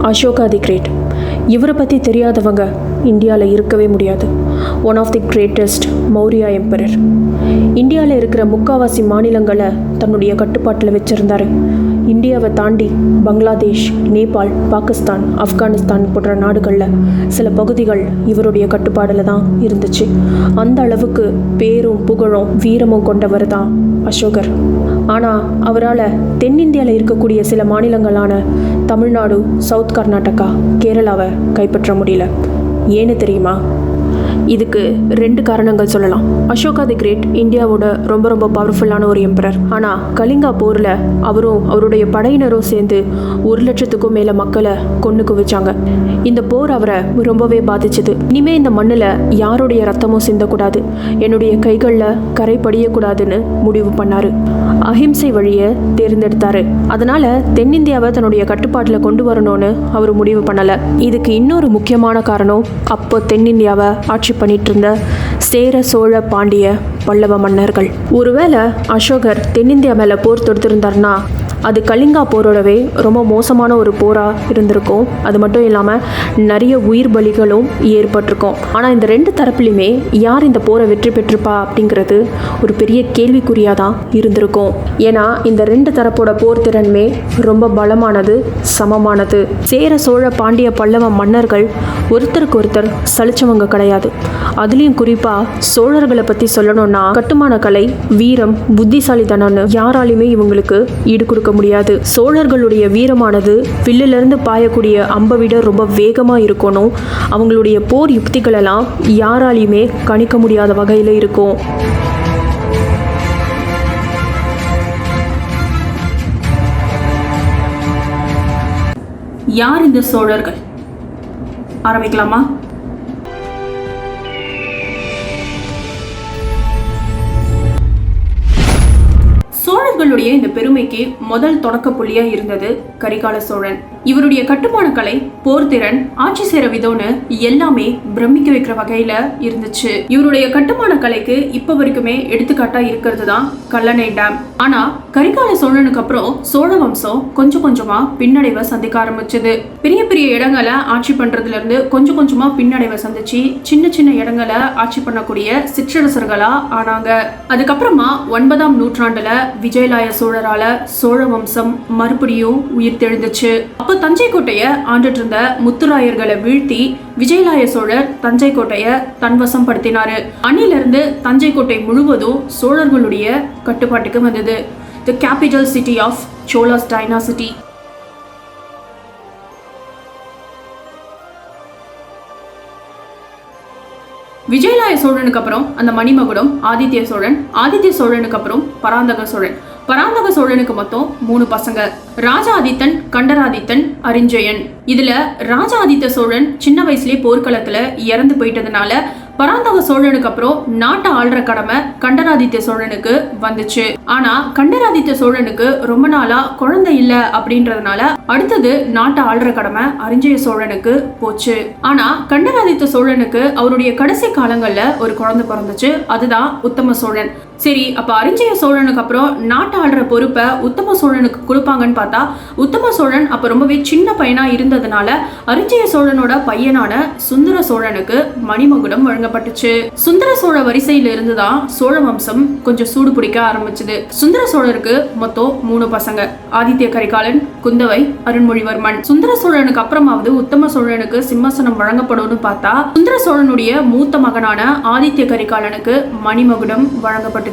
அசோகா தி great. இவரை பற்றி தெரியாதவங்க இந்தியாவில் இருக்கவே முடியாது. One of the greatest Maurya emperor. இந்தியாவில் இருக்கிற முக்காவாசி மாநிலங்களை தன்னுடைய கட்டுப்பாட்டில் வச்சுருந்தார். இந்தியாவை தாண்டி பங்களாதேஷ், நேபாள், பாகிஸ்தான், ஆப்கானிஸ்தான் போன்ற நாடுகளில் சில பகுதிகள் இவருடைய கட்டுப்பாடில் தான் இருந்துச்சு. அந்த அளவுக்கு பேரும் புகழும் வீரமும் கொண்டவர் தான் அசோகர். ஆனால் அவரால் தென்னிந்தியாவில் இருக்கக்கூடிய சில மாநிலங்களான தமிழ்நாடு, சவுத் கர்நாடகா, கேரளாவை கைப்பற்ற முடியல. ஏன்னு தெரியுமா? இதுக்கு 2 காரணங்கள் சொல்லலாம். அசோகா தி கிரேட் இந்தியாவோட ரொம்ப பவர்ஃபுல்லான ஒரு எம்பரர். ஆனால் கலிங்கா போரில் அவரும் அவருடைய படையினரும் சேர்ந்து 1,00,000க்கும் மேலே மக்களை கொன்று குவிச்சாங்க. இந்த போர் அவரை ரொம்பவே பாதிச்சது. இனிமேல் இந்த மண்ணில் யாருடைய ரத்தமும் சிந்தக்கூடாது, என்னுடைய கைகளில் கரை படியக்கூடாதுன்னு முடிவு பண்ணார். அஹிம்சை வழியை தேர்ந்தெடுத்தார். அதனால் தென்னிந்தியாவை தன்னுடைய கட்டுப்பாட்டில் கொண்டு வரணும்னு அவர் முடிவு பண்ணலை. இதுக்கு இன்னொரு முக்கியமான காரணம், அப்போ தென்னிந்தியாவை ஆட்சி பண்ணிட்டு இருந்த சேர, சோழ, பாண்டிய, பல்லவ மன்னர்கள். ஒருவேளை அசோகர் தென்னிந்தியா மேலே போர் தொடுத்திருந்தார்னா அது கலிங்கா போரோடவே ரொம்ப மோசமான ஒரு போராக இருந்திருக்கும். அது மட்டும் இல்லாமல் நிறைய உயிர் பலிகளும் ஏற்பட்டிருக்கும். ஆனால் இந்த 2 தரப்புலையுமே யார் இந்த போரை வெற்றி பெற்றிருப்பா அப்படிங்கிறது ஒரு பெரிய கேள்விக்குறியாக தான் இருந்திருக்கும். ஏன்னா இந்த 2 தரப்போட போர் திறன்மே ரொம்ப பலமானது, சமமானது. சேர, சோழ, பாண்டிய, பல்லவ மன்னர்கள் ஒருத்தருக்கு ஒருத்தர் சலிச்சவங்க கிடையாது. அதுலேயும் குறிப்பாக சோழர்களை பற்றி சொல்லணும்னா கட்டுமான கலை, வீரம், புத்திசாலித்தனம்னு யாராலையுமே இவங்களுக்கு ஈடு கொடுக்க முடியாது. சோழர்களுடைய வீரமானது வில்லிலிருந்து பாயக்கூடிய அம்பை விட ரொம்ப வேகமாக இருக்கணும். அவங்களுடைய போர் யுக்திகள் எல்லாம் யாராலையுமே கணிக்க முடியாத வகையில் இருக்கும். யார் இந்த சோழர்கள்? ஆரம்பிக்கலாமா? சோழர்களுடைய இந்த பெருமைக்கு முதல் தொடக்க புள்ளியா இருந்தது கரிகால சோழன். இவருடைய கட்டுமான கலை, போர் திறன், ஆட்சி செய்ற விதம்னு எல்லாமே பிரமிக்க வைக்கிற வகையில இருந்துச்சு. இவருடைய கட்டுமான கலைக்கு இப்ப வரைக்குமே எடுத்துக்காட்டா இருக்கிறது தான் கல்லணை டேம். ஆனா கரிகால சோழனுக்கு அப்புறம் சோழ வம்சம் கொஞ்சம் கொஞ்சமா பின்னடைவை சந்திக்க ஆரம்பிச்சது. பெரிய பெரிய இடங்களை ஆட்சி பண்றதுல இருந்து கொஞ்சம் கொஞ்சமா பின்னடைவை சந்திச்சு சின்ன சின்ன இடங்களை ஆட்சி பண்ணக்கூடிய சிற்றரசர்களா ஆனாங்க. அதுக்கப்புறமா 9ஆம் நூற்றாண்டுல விஜயலாய சோழரால சோழ வம்சம் மறுபடியும் உயிர் தெழுந்துச்சு. அப்போ தஞ்சை கோட்டைய ஆண்டுட்டு இருந்த முத்துராயர்களை வீழ்த்தி விஜயலாய சோழர் தஞ்சை கோட்டைய தன்வசம் படுத்தினாரு. அன்னிலிருந்து தஞ்சை கோட்டை முழுவதும் சோழர்களுடைய கட்டுப்பாட்டுக்கு வந்தது. The capital city of Chola's dynasty. Vijayalaya சோழனுக்கு அப்புறம் அந்த மணிமகுடம் ஆதித்ய சோழன், ஆதித்ய சோழனுக்கு அப்புறம் பராந்தக சோழன். பராந்தக சோழனுக்கு மொத்தம் 3 பசங்க. ராஜாதித்தன், கண்டராதித்தன், அரிஞ்சயன். இதுல ராஜாதித்த சோழன் சின்ன வயசுலயே போர்க்களத்துல இறந்து போயிட்டதுனால பராந்தக சோழனுக்கு அப்புறம் நாட்டை ஆள்ற கடமை கண்டராதித்ய சோழனுக்கு வந்துச்சு. ஆனா கண்டராதித்ய சோழனுக்கு ரொம்ப நாளா குழந்தை இல்ல அப்படின்றதுனால அடுத்தது நாட்டை ஆள்ற கடமை அரிஞ்சய சோழனுக்கு போச்சு. ஆனா கண்டராதித்ய சோழனுக்கு அவருடைய கடைசி காலங்கள்ல ஒரு குழந்தை பிறந்துச்சு. அதுதான் உத்தம சோழன். சரி, அப்ப அரிஞ்சய சோழனுக்கு அப்புறம் நாட்டை ஆள்ற பொறுப்பை உத்தம சோழனுக்கு கொடுப்பாங்கன்னு பார்த்தா உத்தம சோழன் அப்ப ரொம்பவே சின்ன பையனா இருந்ததுனால அரிஞ்சய சோழனோட பையனான சுந்தர சோழனுக்கு மணிமகுடம் வழங்கப்பட்டுச்சு. சுந்தர சோழ வரிசையில இருந்துதான் சோழ வம்சம் கொஞ்சம் சூடு பிடிக்க ஆரம்பிச்சது. சுந்தர சோழருக்கு மொத்தம் 3 பசங்க. ஆதித்ய கரிகாலன், குந்தவை, அருண்மொழிவர்மன். சுந்தர சோழனுக்கு அப்புறமாவது உத்தம சோழனுக்கு சிம்மாசனம் வழங்கப்படும்னு பார்த்தா சுந்தர சோழனுடைய மூத்த மகனான ஆதித்ய கரிகாலனுக்கு மணிமகுடம் வழங்கப்பட்டுச்சு.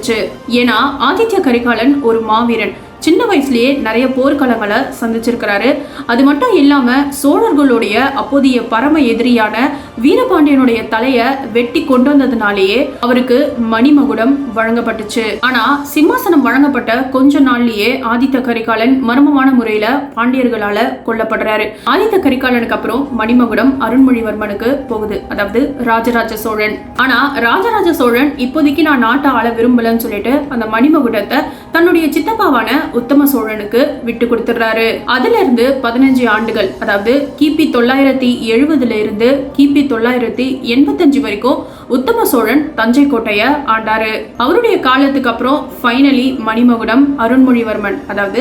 ஏன்னா ஆதித்ய கரிகாலன் ஒரு மாவீரன். சின்ன வயசுலயே நிறைய போர்க்களங்களை சந்திச்சிருக்கிறாரு. அது மட்டும் இல்லாம சோழர்களுடைய அப்போதைய பரம எதிரியான வீரபாண்டியனுடைய தலைய வெட்டி கொண்டு வந்ததுனாலேயே அவருக்கு மணிமகுடம் வழங்கப்பட்டுச்சு. ஆனா சிம்மாசனம் வழங்கப்பட்ட கொஞ்ச நாள்லயே ஆதித்த கரிகாலன் மர்மமான முறையில பாண்டியர்களால கொல்லப்படுறாரு. ஆதித்த கரிகாலனுக்கு அப்புறம் மணிமகுடம் அருண்மொழிவர்மனுக்கு போகுது, அதாவது ராஜராஜ சோழன். ஆனா ராஜராஜ சோழன் இப்போதைக்கு நான் நாட்டை ஆள விரும்பலன்னு சொல்லிட்டு அந்த மணிமகுடத்தை தன்னுடைய சித்தப்பாவான உத்தம சோழனுக்கு விட்டு கொடுத்துறாரு. அதுல இருந்து 15 ஆண்டுகள், அதாவது கிபி 970 இருந்து கிபி 985 வரைக்கும் உத்தம சோழன் தஞ்சை கோட்டைய ஆண்டாரு. அவருடைய காலத்துக்கு அப்புறம் ஃபைனலி மணிமகுடம் அருண்மொழிவர்மன் அதாவது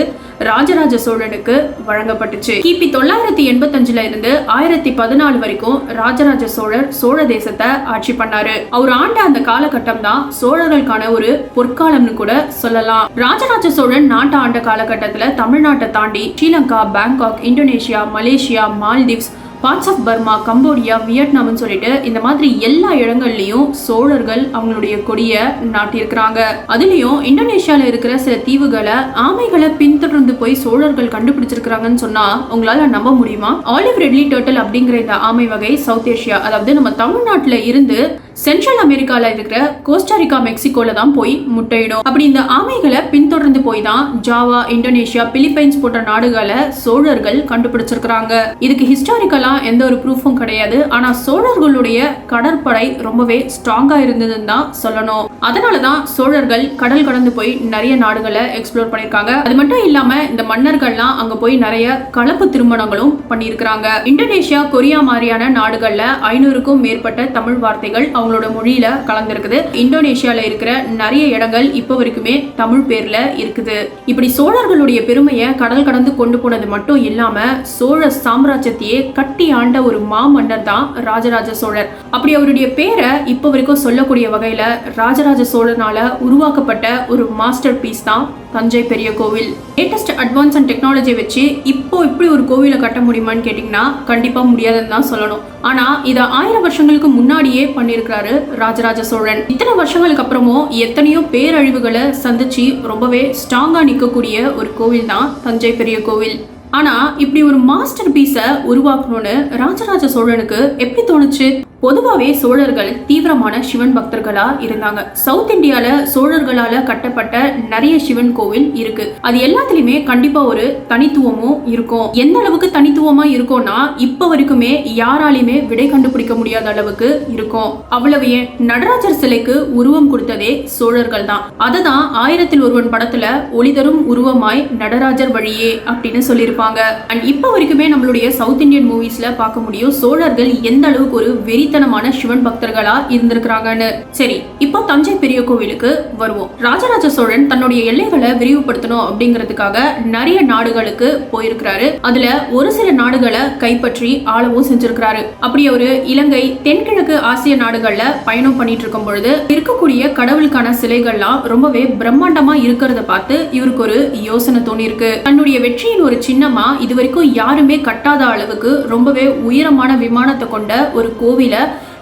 ராஜராஜ சோழனுக்கு வழங்கப்பட்டுச்சு. கிபி 985 இருந்து 1014 வரைக்கும் ராஜராஜ சோழர் சோழ தேசத்தை ஆட்சி பண்ணாரு. அவர் ஆண்ட அந்த காலகட்டம் தான் சோழர்களுக்கான ஒரு பொற்காலம்னு கூட சொல்லலாம். ராஜராஜ சோழன் நாட்டை ஆண்ட காலகட்டத்துல தமிழ்நாட்டை தாண்டி Sri Lanka, Bangkok, Indonesia, Malaysia, Maldives, parts of Burma, Cambodia, வியட்நாம்னு சொல்லிட்டு இந்த மாதிரி எல்லா இடங்கள்லயும் சோழர்கள் அவங்களுடைய கொடியை நாட்டியிருக்கிறாங்க. அதுலயும் இந்தோனேஷியால இருக்கிற சில தீவுகளை ஆமைகளை பின்தொடர்ந்து போய் சோழர்கள் கண்டுபிடிச்சிருக்காங்கன்னு சொன்னா உங்களால நம்ப முடியுமா? ஆலிவ் ரெட்லி டர்ட்டில் அப்படிங்கிற இந்த ஆமை வகை சவுத் ஏஷியா அதாவது நம்ம தமிழ்நாட்டுல இருந்து சென்ட்ரல் அமெரிக்கால இருக்கிற கோஸ்டாரிக்கா, மெக்சிகோல தான் போய் முட்டையிடும். அப்படி இந்த ஆமைகளை பின்தொடர்ந்து போய் தான் ஜாவா, இந்தோனேஷியா, பிலிப்பைன்ஸ் போன்ற நாடுகளை சோழர்கள் கண்டுபிடிச்சிருக்கிறாங்க. இதுக்கு ஹிஸ்டாரிக்கலா எந்த ஒரு ப்ரூஃபும் கிடையாது. ஆனா சோழர்களுடைய கடற்படை ரொம்பவே ஸ்ட்ராங்கா இருந்ததுன்னு தான் சொல்லணும். அதனாலதான் சோழர்கள் கடல் கடந்து போய் நிறைய நாடுகளை எக்ஸ்ப்ளோர் பண்ணிருக்காங்க. அது மட்டும் இல்லாம இந்த மன்னர்கள்லாம் அங்க போய் நிறைய கலப்பு திருமணங்களும் பண்ணியிருக்கிறாங்க. இந்தோனேஷியா, கொரியா மாதிரியான நாடுகள்ல 500க்கும் மேற்பட்ட தமிழ் வார்த்தைகள் அவங்களோட மொழியில கலந்திருக்குது. இந்தோனேஷியால இருக்கிற நிறைய இடங்கள் இப்ப வரைக்குமே தமிழ் பேர்ல இருக்குது. இப்படி சோழர்களுடைய பெருமையை கடல் கடந்து கொண்டு போனது மட்டும் இல்லாம சோழ சாம்ராஜ்யத்தையே கட்டி ஆண்ட ஒரு மாமன்னர் தான் ராஜராஜ சோழர். அப்படி அவருடைய பேரை இப்ப வரைக்கும் சொல்லக்கூடிய வகையில ராஜராஜ சோழனால உருவாக்கப்பட்ட ஒரு மாஸ்டர் பீஸ் தான் தஞ்சை பெரிய கோவில். லேட்டஸ்ட் அட்வான்ஸ் அண்ட் டெக்னாலஜி வச்சு இப்போ இப்படி ஒரு கோவிலை கட்ட முடியுமான்னு கேட்டீங்கன்னா கண்டிப்பா முடியாதுன்னு தான் சொல்லணும். ஆனா இதை 1000 வருஷங்களுக்கு முன்னாடியே பண்ணியிருக்கிறாரு ராஜராஜ சோழன். இத்தனை வருஷங்களுக்கு அப்புறமும் எத்தனையோ பேரழிவுகளை சந்திச்சு ரொம்பவே ஸ்ட்ராங்கா நிற்கக்கூடிய ஒரு கோவில் தான் தஞ்சை பெரிய கோவில். ஆனா இப்படி ஒரு மாஸ்டர் பீஸை உருவாக்கணும்னு ராஜராஜ சோழனுக்கு எப்படி தோணுச்சு? பொதுவாகவே சோழர்கள் தீவிரமான சிவன் பக்தர்களா இருந்தாங்க. சவுத் இந்தியால சோழர்களால கட்டப்பட்ட நிறைய சிவன் கோவில் இருக்கு. அது எல்லாத்துலயுமே கண்டிப்பா ஒரு தனித்துவமும் இருக்கும். எந்த அளவுக்கு தனித்துவமா இருக்கும்னா இப்ப வரைக்குமே யாராலையுமே விடை கண்டுபிடிக்க முடியாத அளவுக்கு இருக்கும். அவ்வளவு ஏன் நடராஜர் சிலைக்கு உருவம் கொடுத்ததே சோழர்கள் தான். அததான் 1000ல் ஒருவன் படத்துல ஒளிதரும் உருவமாய் நடராஜர் வழியே அப்படின்னு சொல்லியிருப்பாங்க. அண்ட் இப்ப வரைக்குமே நம்மளுடைய சவுத் இந்தியன் மூவிஸ்ல பார்க்க முடியும் சோழர்கள் எந்த அளவுக்கு ஒரு வெறித்தனமான சிவன் பக்தர்களா இருந்திருக்கிறாங்கன்னு. சரி, இப்போ தஞ்சை பெரிய கோவிலுக்கு வருவோம். ராஜராஜ சோழன் தன்னுடைய எல்லைகளை விரிவுபடுத்தணும் அப்படிங்கிறதுக்காக நிறைய நாடுகளுக்கு போயிருக்கிறாரு. அதுல ஒரு சில நாடுகளை கைப்பற்றி ஆளவும் செஞ்சிருக்கிறாரு. அப்படி ஒரு இலங்கை, தென்கிழக்கு ஆசிய நாடுகள்ல பயணம் பண்ணிட்டு இருக்கும் பொழுது இருக்கக்கூடிய கடவுளுக்கான சிலைகள்லாம் ரொம்பவே பிரம்மாண்டமா இருக்கிறத பார்த்து இவருக்கு ஒரு யோசனை தோணிருக்கு. தன்னுடைய வெற்றியின் ஒரு சின்னமா இது வரைக்கும் யாருமே கட்டாத அளவுக்கு ரொம்பவே உயரமான விமானத்தை கொண்ட ஒரு கோவிலை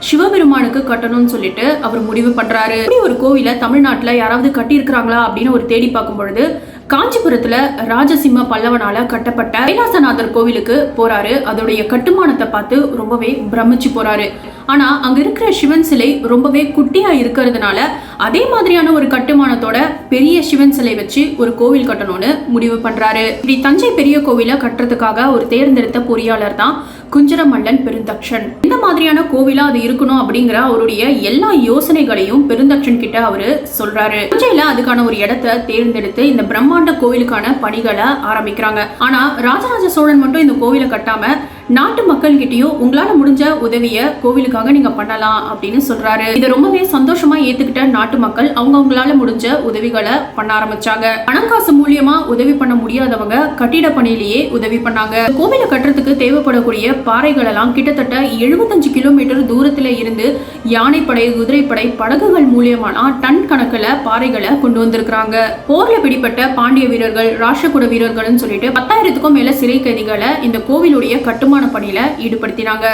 சிவபெருமானுக்கு கட்டணும்னு சொல்லிட்டு அவர் முடிவு பண்றாரு. இப்படி ஒரு கோவிலை தமிழ்நாட்டுல யாராவது கட்டியிருக்கிறாங்களா அப்படின்னு ஒரு தேடி பார்க்கும் பொழுது காஞ்சிபுரத்துல ராஜசிம்ம பல்லவனால கட்டப்பட்ட கைலாசநாதர் கோவிலுக்கு போறாரு. அதோடைய கட்டுமானத்தை பார்த்து ரொம்பவே பிரமிச்சு போறாரு. ஆனா அங்க இருக்கிற சிவன் சிலை ரொம்பவே குட்டியா இருக்கிறதுனால அதே மாதிரியான ஒரு கட்டுமானத்தோட பெரிய சிவன் சிலை வச்சு ஒரு கோவில் கட்டணும்னு முடிவு பண்றாரு. இப்படி தஞ்சை பெரிய கோவிலை கட்டுறதுக்காக ஒரு தேர்ந்தெடுத்த பொறியாளர் தான் குஞ்சரமல்லன் பெருந்தக்ஷன். இந்த மாதிரியான கோவிலா அது இருக்கணும் அப்படிங்கிற அவருடைய எல்லா யோசனைகளையும் பெருந்தக்ஷன் கிட்ட அவரு சொல்றாரு. தஞ்சையில அதுக்கான ஒரு இடத்தை தேர்ந்தெடுத்து இந்த பிரம்மாண்ட கோவிலுக்கான பணிகளை ஆரம்பிக்கிறாங்க. ஆனா ராஜராஜ சோழன் மட்டும் இந்த கோவிலை கட்டாம நாட்டு மக்கள் கிட்டயும் உங்களால முடிஞ்ச உதவிய கோவிலுக்காக நீங்க பண்ணலாம் அப்படின்னு சொல்றாரு. இதை ரொம்பவே சந்தோஷமா ஏத்துக்கிட்ட நாட்டு மக்கள் அவங்களால முடிஞ்ச உதவிகளை பண்ண ஆரம்பிச்சாங்க. பணக்காசு மூலியமா உதவி பண்ண முடியாதவங்க கட்டிட பணியிலேயே உதவி பண்ணாங்க. கோவிலை கட்டுறதுக்கு தேவைப்படக்கூடிய பாறைகள் எல்லாம் கிட்டத்தட்ட 75 கிலோமீட்டர் தூரத்துல இருந்து யானைப்படை, குதிரைப்படை, படகுகள் மூலியமான டன் கணக்குல பாறைகளை கொண்டு வந்திருக்கிறாங்க. போர்ல பிடிப்பட்ட பாண்டிய வீரர்கள், ராஷ்டிரகூட வீரர்கள்னு சொல்லிட்டு 10,000க்கும் மேல சிறை கைதிகளை இந்த கோவிலுடைய கட்டுமான பணியில ஈடுபடுத்தினாங்க.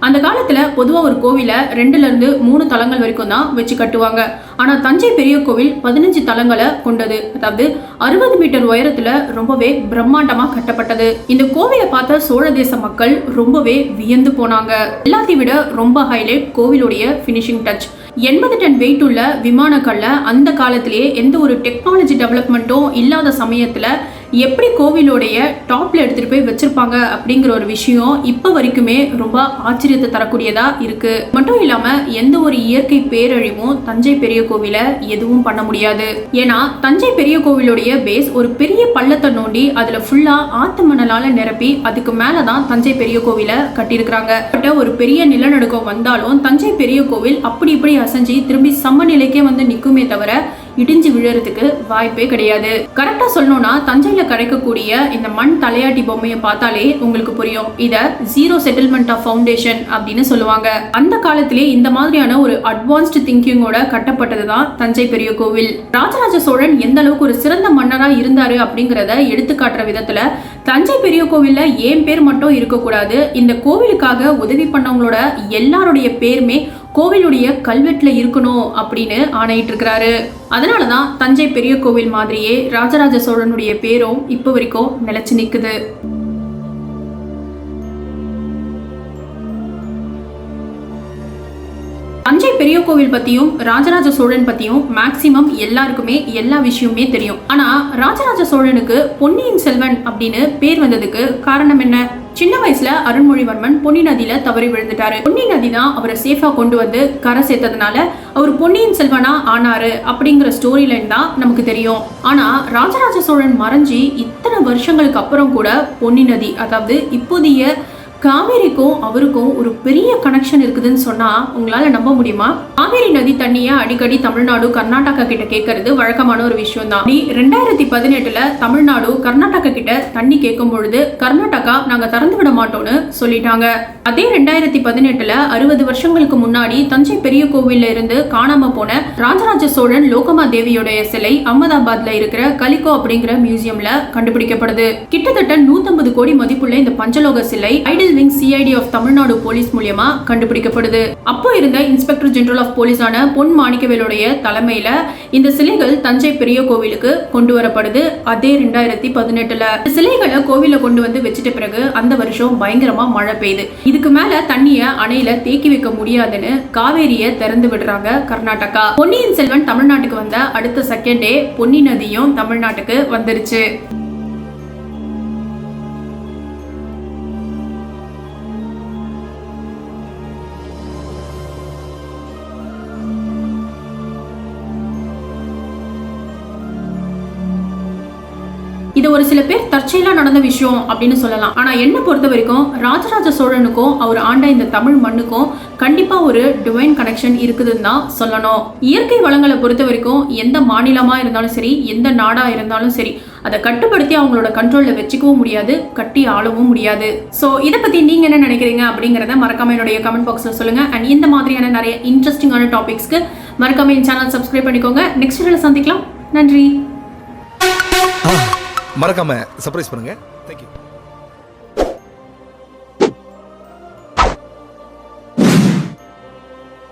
அந்த காலத்துல பொதுவா ஒரு கோவில 2ல இருந்து 3 தலங்கள் வரைக்கும் தான் வச்சு கட்டுவாங்க. ஆனா தஞ்சை பெரிய கோவில் 15 தலங்களை கொண்டது. அதாவது 60 மீட்டர் உயரத்துல ரொம்பவே பிரம்மாண்டமா கட்டப்பட்டது. இந்த கோவிலை பார்த்த சோழ தேச மக்கள் ரொம்பவே வியந்து போனாங்க. எல்லாத்தையும் விட ரொம்ப ஹைலைட் கோவிலுடைய பினிஷிங் டச். 80 டன் வெயிட் உள்ள விமானக்கல்ல அந்த காலத்திலேயே எந்த ஒரு டெக்னாலஜி டெவலப்மெண்ட்டும் இல்லாத சமயத்துல எப்படி கோவிலோடைய டாப்ல எடுத்துட்டு போய் வச்சிருப்பாங்க அப்படிங்கிற ஒரு விஷயம் இப்ப வரைக்குமே ரொம்ப ஆச்சரியத்தை தரக்கூடியதா இருக்கு. மட்டும் இல்லாம எந்த ஒரு இயற்கை பேரழிவும் தஞ்சை பெரிய கோவில எதுவும் பண்ண முடியாது. ஏன்னா தஞ்சை பெரிய கோவிலுடைய பேஸ் ஒரு பெரிய பள்ளத்தை நோண்டி அதுல ஃபுல்லா ஆத்து மணலால நிரப்பி அதுக்கு மேலதான் தஞ்சை பெரிய கோவில கட்டியிருக்கிறாங்க. ஒரு பெரிய நிலநடுக்கம் வந்தாலும் தஞ்சை பெரிய கோவில் அப்படி இப்படி அசைஞ்சு திரும்பி சமநிலைக்கே வந்து நிக்குமே தவிர இடிஞ்சு விழறதுக்கு வாய்ப்பே கிடையாது. கரெக்டா சொல்லணும்னா தஞ்சையில கிடைக்கக்கூடிய இந்த மண் தலையாட்டி பொம்மையை பார்த்தாலே உங்களுக்கு புரியும். இத ஜீரோ செட்டில்மெண்ட் ஆஃப் ஃபவுண்டேஷன் அப்படின்னு சொல்லுவாங்க. அந்த காலத்திலே இந்த மாதிரியான ஒரு அட்வான்ஸ்டு திங்கிங்கோட கட்டப்பட்டதுதான் தஞ்சை பெரிய கோவில். ராஜராஜ சோழன் எந்த அளவுக்கு ஒரு சிறந்த மன்னரா இருந்தாரு அப்படிங்கறத எடுத்துக்காட்டுற விதத்துல தஞ்சை பெரிய கோவில்ல ஏன் பேர் மட்டும் இருக்கக்கூடாது, இந்த கோவிலுக்காக உதவி பண்ணவங்களோட எல்லாருடைய பேருமே கோவிலுடைய கல்வெட்டுல இருக்கணும் அப்படின்னு ஆணையிட்டு இருக்கிறாரு. அதனாலதான் தஞ்சை பெரிய கோவில் மாதிரியே ராஜராஜ சோழனுடைய பேரும் இப்ப வரைக்கும் நிலைச்சு நிக்குது. தஞ்சை பெரிய கோவில் பத்தியும் ராஜராஜ சோழன் பத்தியும் மேக்சிமம் எல்லாருக்குமே எல்லா விஷயமுமே தெரியும். ஆனா ராஜராஜ சோழனுக்கு பொன்னியின் செல்வன் அப்படின்னு பேர் வந்ததுக்கு காரணம் என்ன? சின்ன வயசுல அருண்மொழிவர்மன் பொன்னி நதியில தவறி விழுந்துட்டாரு. பொன்னி நதி தான் அவரை சேஃபா கொண்டு வந்து கரை சேர்த்ததுனால அவர் பொன்னியின் செல்வனா ஆனாரு அப்படிங்கிற ஸ்டோரி லைன் தான் நமக்கு தெரியும். ஆனா ராஜராஜ சோழன் மறைஞ்சி இத்தனை வருஷங்களுக்கு அப்புறம் கூட பொன்னி நதி, அதாவது இப்போதைய காவேரிக்கும் அவருக்கும் ஒரு பெரிய கனெக்ஷன் இருக்குதுன்னு சொன்னா உங்களால நம்ப முடியுமா? காவேரி நதி தண்ணிய அடிக்கடி தமிழ்நாடு கர்நாடகா கிட்ட கேட்கறது வழக்கமான ஒரு விஷயம் தான். 2018 தமிழ்நாடு கர்நாடகா கிட்ட தண்ணி கேட்கும் பொழுது கர்நாடகா நாங்க திறந்து விட மாட்டோம்னு சொல்லிட்டாங்க. அதே 2018 60 வருஷங்களுக்கு முன்னாடி தஞ்சை பெரிய கோவில்ல இருந்து காணாம போன ராஜராஜ சோழன் லோகமா தேவியோடைய சிலை அகமதாபாத்ல இருக்கிற கலிகோ அப்படிங்கிற மியூசியம்ல கண்டுபிடிக்கப்படுது. கிட்டத்தட்ட 150 கோடி மதிப்புள்ள இந்த பஞ்சலோக சிலை wing CID of Tamil Nadu police மூலமா கண்டுபிடிக்கப்படுது. அப்போ இருந்த இன்ஸ்பெக்டர் ஜெனரல் ஆஃப் போலீஸான பொன் மாணிக்கவேலுடைய தலைமையில இந்த சிலைகள் தஞ்சை பெரிய கோவிலுக்கு கொண்டு வரப்படுது. அதே 2018 சிலைகளை கோவில கொண்டு வந்து வச்சிட்ட பிறகு அந்த வருஷம் பயங்கரமா மழை பெய்யுது. இதுக்கு மேல தண்ணிய அணையில தேக்கி வைக்க முடியாதுன்னு காவேரிய திறந்து விடுறாங்க கர்நாடகா. பொன்னியின் செல்வன் தமிழ்நாட்டுக்கு வந்த அடுத்த செகண்டே பொன்னி நதியும் தமிழ்நாட்டுக்கு வந்துருச்சு. இது ஒரு சில பேர் தற்செயலா நடந்த விஷயம் அப்படின்னு சொல்லலாம். ஆனா என்ன பொறுத்த வரைக்கும் ராஜராஜ சோழனுக்கும் அவர் ஆண்ட இந்த தமிழ் மண்ணுக்கும் கண்டிப்பா ஒரு டிவைன் கனெக்ஷன் இருக்குதுன்னு தான் சொல்லணும். இயற்கை வளங்களை பொறுத்த வரைக்கும் எந்த மாநிலமா இருந்தாலும் சரி, எந்த நாடா இருந்தாலும் சரி, அதை கட்டுப்படுத்தி அவங்களோட கண்ட்ரோல்ல வச்சுக்கவும் முடியாது, கட்டி ஆளவும் முடியாது. சோ இதை பத்தி நீங்க என்ன நினைக்கிறீங்க அப்படிங்கறத மறக்காம என்னுடைய கமெண்ட் பாக்ஸ்ல சொல்லுங்க. அண்ட் இந்த மாதிரியான நிறைய இன்ட்ரெஸ்டிங்கான டாபிக்ஸ்க்கு மறக்காம என் சேனல் சப்ஸ்கிரைப் பண்ணிக்கோங்க. நெக்ஸ்ட் வீடியோல சந்திக்கலாம். நன்றி. மறக்காம சர்ப்ரைஸ் பண்ணுங்க.